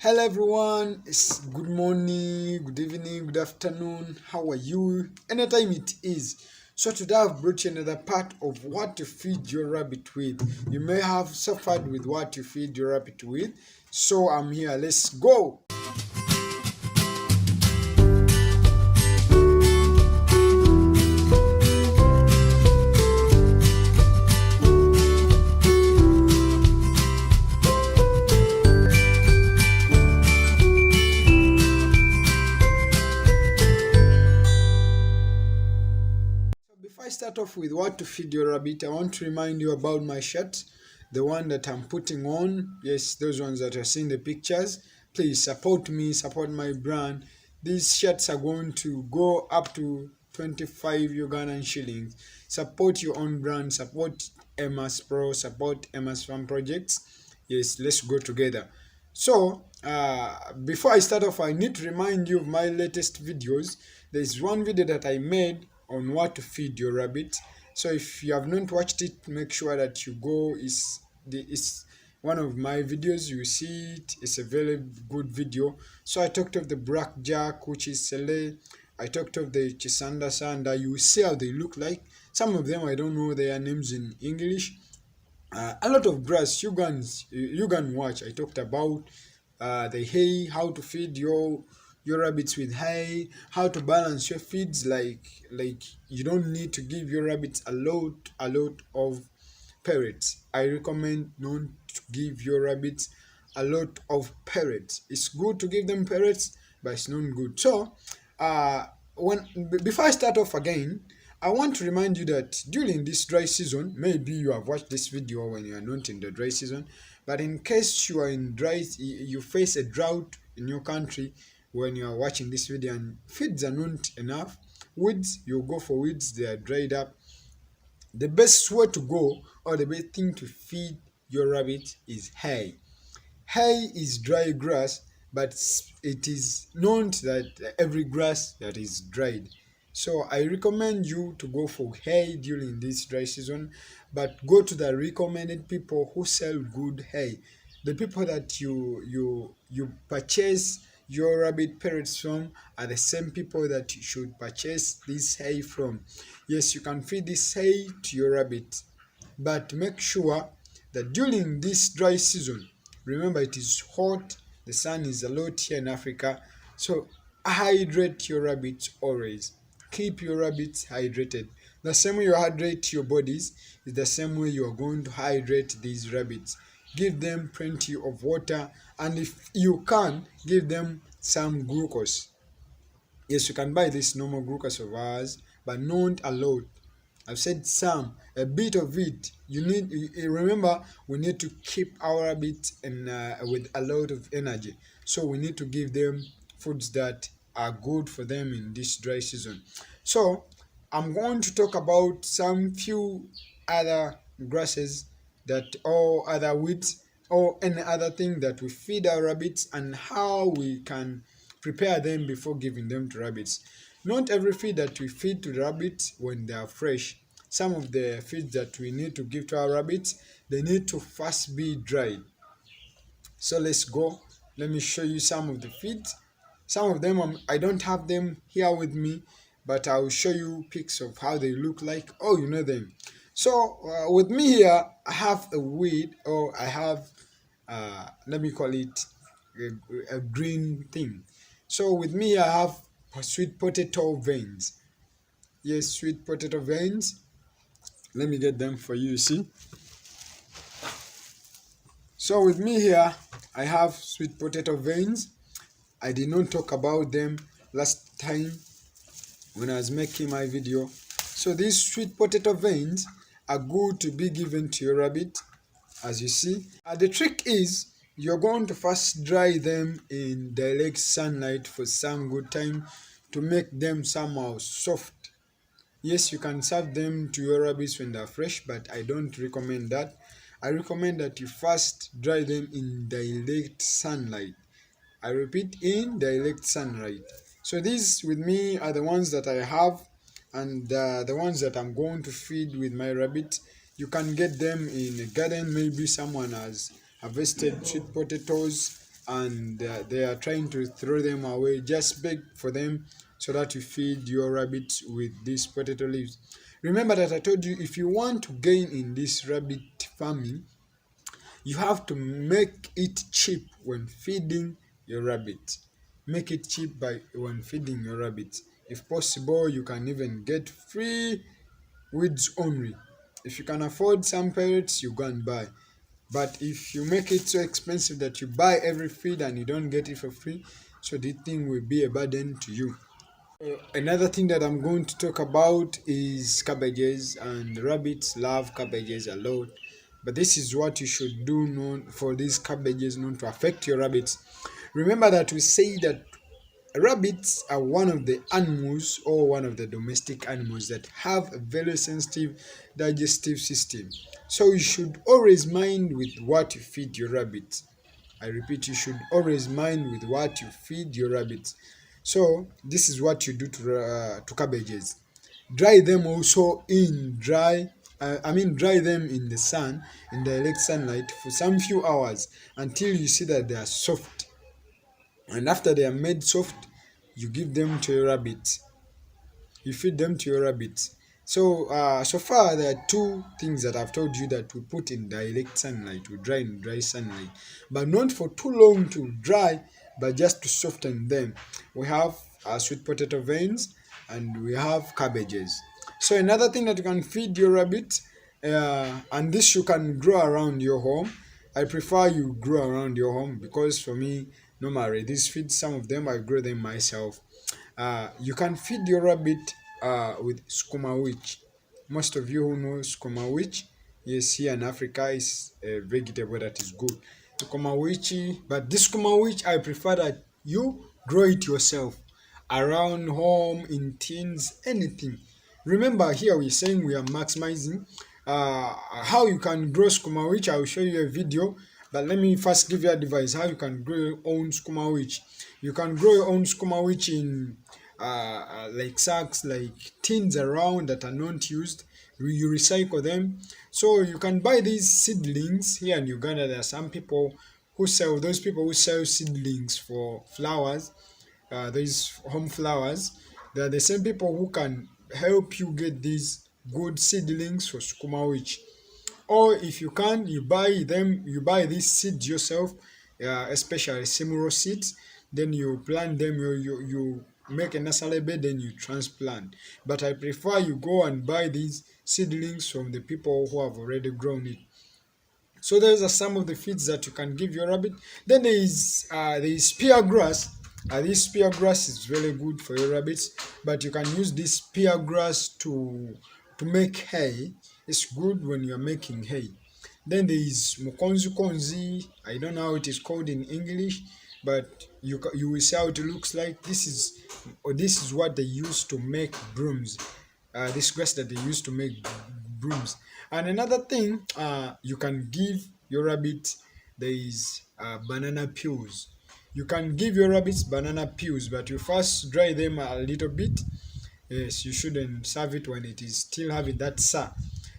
Hello everyone, it's good morning, good evening, good afternoon. How are you? Anytime it is. So today I've brought you another part of what to feed your rabbit with. You may have suffered with what to feed your rabbit with. So I'm here. Let's go. Before I start off with what to feed your rabbit, I want to remind you about my shirt, the one that I'm putting on. Yes, those ones that are seeing the pictures. Please support me, support my brand. These shirts are going to go up to 25 Ugandan shillings. Support your own brand, support Emus.Pro, support Emus.Farm.Projects. Yes, let's go together. So, before I start off, I need to remind you of my latest videos. There's one video that I made on what to feed your rabbit. So if you have not watched it, make sure that you go. It's one of my videos. You see it. It's a very good video. So I talked of the black jack, which is Sele. I talked of the Chisanda Sanda. You see how they look like. Some of them I don't know their names in English. A lot of grass you can watch. I talked about the hay, how to feed your rabbits with hay, how to balance your feeds. Like you don't need to give your rabbits a lot of pellets. I recommend not to give your rabbits a lot of pellets. It's good to give them pellets, but it's not good. So when before I start off again, I want to remind you that during this dry season, maybe you have watched this video when you are not in the dry season, but in case you are in dry, you face a drought in your country when you are watching this video and feeds are not enough, weeds, you go for weeds, they are dried up. The best way to go or the best thing to feed your rabbit is hay. Hay is dry grass, but it is known that every grass that is dried. So I recommend you to go for hay during this dry season, but go to the recommended people who sell good hay. The people that you purchase your rabbit pellets from are the same people that you should purchase this hay from. Yes, you can feed this hay to your rabbit, but make sure that during this dry season, remember it is hot, the sun is a lot here in Africa, so hydrate your rabbits always. Keep your rabbits hydrated. The same way you hydrate your bodies is the same way you are going to hydrate these rabbits. Give them plenty of water, and if you can, give them some glucose. Yes, you can buy this normal glucose of ours, but not a lot. I've said some, a bit of it. Remember, we need to keep our rabbits with a lot of energy. So we need to give them foods that are good for them in this dry season. So I'm going to talk about some few other grasses that or other weeds or any other thing that we feed our rabbits and how we can prepare them before giving them to rabbits. Not every feed that we feed to the rabbits when they are fresh. Some of the feeds that we need to give to our rabbits, they need to first be dried. So let's go. Let me show you some of the feeds. Some of them I don't have them here with me, but I'll show you pics of how they look like. Oh, you know them. So with me here, I have a weed, or I have, let me call it a green thing. So with me, I have sweet potato veins. Yes, sweet potato veins. Let me get them for you, see. So with me here, I have sweet potato veins. I did not talk about them last time when I was making my video. So these sweet potato veins are good to be given to your rabbit, as you see. The trick is you're going to first dry them in direct sunlight for some good time to make them somehow soft. Yes, you can serve them to your rabbits when they're fresh, but I don't recommend that. I recommend that you first dry them in direct sunlight. I repeat, in direct sunlight. So these with me are the ones that I have, and the ones that I'm going to feed with my rabbit. You can get them in a garden. Maybe someone has harvested sweet potatoes and they are trying to throw them away. Just beg for them so that you feed your rabbits with these potato leaves. Remember that I told you, if you want to gain in this rabbit farming, you have to make it cheap when feeding your rabbit. Make it cheap by when feeding your rabbit. If possible, you can even get free weeds only. If you can afford some pellets, you go and buy. But if you make it so expensive that you buy every feed and you don't get it for free, so the thing will be a burden to you. Another thing that I'm going to talk about is cabbages, and rabbits love cabbages a lot. But this is what you should do for these cabbages not to affect your rabbits. Remember that we say that rabbits are one of the animals, or one of the domestic animals, that have a very sensitive digestive system. So you should always mind with what you feed your rabbits. I repeat, you should always mind with what you feed your rabbits. So this is what you do to cabbages. Dry them also in dry them in the sun, in direct sunlight, for some few hours until you see that they are soft. And after they are made soft, you give them to your rabbits. You feed them to your rabbits. So far there are two things that I've told you that we put in direct sunlight. We dry in dry sunlight, but not for too long to dry, but just to soften them. We have sweet potato veins, and we have cabbages. So another thing that you can feed your rabbit, and this you can grow around your home. I prefer you grow around your home, because for me, normally these feeds, some of them I grow them myself. You can feed your rabbit with skuma witch. Most of you who know skuma witch, yes, here in Africa is a vegetable that is good. Skuma witch, but this skuma witch, I prefer that you grow it yourself around home, in tins, anything. Remember, here we're saying we are maximizing how you can grow skuma witch. I will show you a video, but let me first give you advice how you can grow your own skuma witch. You can grow your own skuma witch in like sacks, like tins around that are not used. You recycle them. So you can buy these seedlings. Here in Uganda, there are some people who sell, those people who sell seedlings for flowers, these home flowers. They are the same people who can help you get these good seedlings for skuma witch. Or if you can, you buy these seeds yourself, especially simuro seeds. Then you plant them, you make a nursery bed, then you transplant. But I prefer you go and buy these seedlings from the people who have already grown it. So those are some of the feeds that you can give your rabbit. Then there is spear grass. This spear grass is very good for your rabbits, but you can use this spear grass to make hay. It's good when you're making hay. Then there is mukonzi konzi. I don't know how it is called in English, but you will see how it looks like. This is what they use to make brooms. This grass that they use to make brooms. And another thing, you can give your rabbit, there is banana peels. You can give your rabbits banana peels, but you first dry them a little bit. Yes, you shouldn't serve it when it is still having that sa.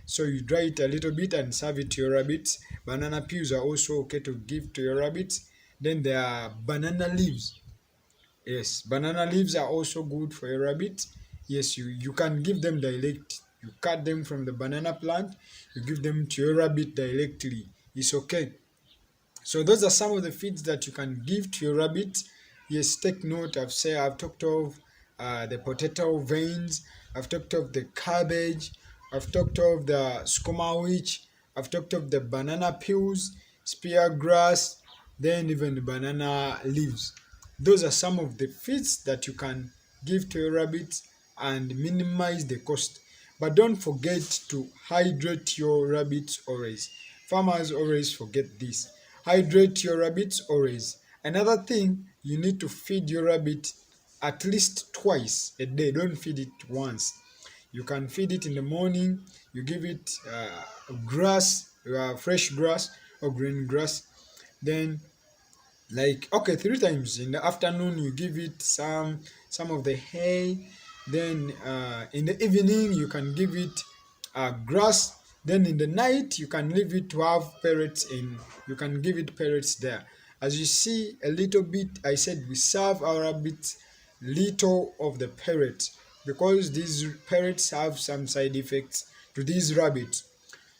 So you dry it a little bit and serve it to your rabbits. Banana peels are also okay to give to your rabbits. Then there are banana leaves. Yes, banana leaves are also good for your rabbit. Yes, you can give them direct. You cut them from the banana plant, you give them to your rabbit directly. It's okay. So those are some of the feeds that you can give to your rabbit. Yes, take note. I've talked of the potato veins. I've talked of the cabbage. I've talked of the skuma witch. I've talked of the banana peels, spear grass, then even the banana leaves. Those are some of the feeds that you can give to your rabbits and minimize the cost. But don't forget to hydrate your rabbits always. Farmers always forget this. Hydrate your rabbits always. Another thing, you need to feed your rabbit at least twice a day. Don't feed it once. You can feed it in the morning. You give it grass, fresh grass or green grass. Then, like, okay, 3 times in the afternoon you give it some of the hay. Then in the evening you can give it grass. Then in the night you can leave it to have pellets in. You can give it pellets there. As you see a little bit, I said we serve our rabbits little of the parrot, because these parrots have some side effects to these rabbits.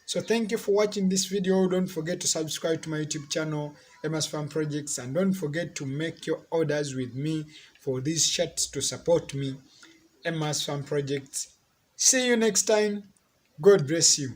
So thank you for watching this video. Don't forget to subscribe to my YouTube channel, Emus.Farm Projects, and don't forget to make your orders with me for these shirts to support me, Emus.Farm Projects. See you next time. God bless you.